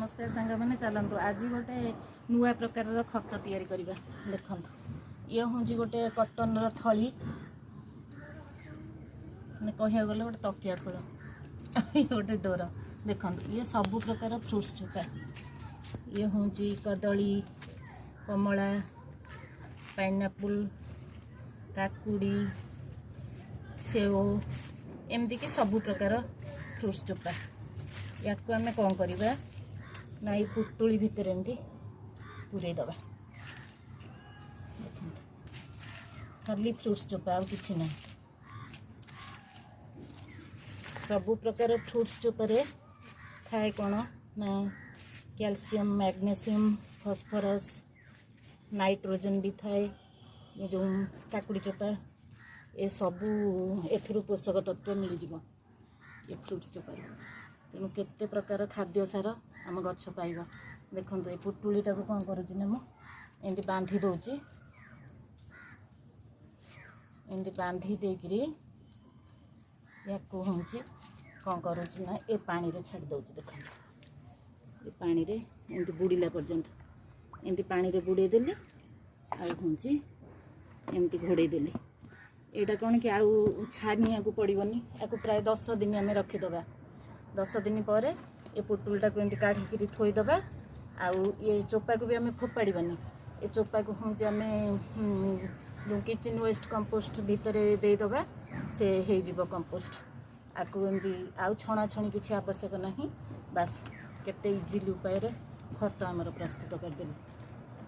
नमस्कार सांग मैंने चलतु आज गोटे नुआ प्रकार खत तैयारी करवा देखु ये हूँ गोटे कटन थली कह गले गोटे तकिया खोल गोटे डोर देखु ये सबू प्रकार फ्रुट्स चोपा ये हूँ कदली कमला पाइनएप्पल काकुड़ी सेव एमती कि सबू प्रकार फ्रुट्स चोपा या आम कौन करवा ना ये पुटुली भितर एमती पूरे दबा खाली फ्रुट्स चोपा कि ना सबू प्रकार फ्रुट्स चोपारे थाए कौन ना कैल्शियम मैग्नेशियम फॉस्फोरस नाइट्रोजन भी थाए ये जो काकुड़ी चोपा ये सबू एथुरु पोषक तत्व मिल जाव ये फ्रुट्स चोपार तेणु केते प्रकार खाद्य सार आम गछ पाइबा देखो ये पुटुलीटा को कौन करुँच ना मुझे बांधी दूची एमती बांधी देकरी या हूँ कौन करुँच ना ये पानी रे छाड़ दूची देखो ये पानी रे एमती बुड़ीला पर्यंत एमती पानी रे बुड़े देली आ हूँ एमती घोड़े देली यहाँ कौन कि आउ छानिया को पड़ोनी या प्राय 10 दिन आम रखीदबा 10 दिन पर ये पुटुलटा को एमती काढ़ी थोईदबा आउ ये चोपा को भी आम फोपाड़बानी ये चोपा को हूँ आम जो किचन वेस्ट कंपोस्ट भितर देदबा से हो कंपोस्ट आपको एमती आउ छणा छणी किसी आवश्यक नहीं बास केते इजिली उपाय खत आमर प्रस्तुत करदेली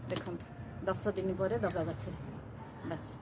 देखो 10 दिन पर दबा गछ बस।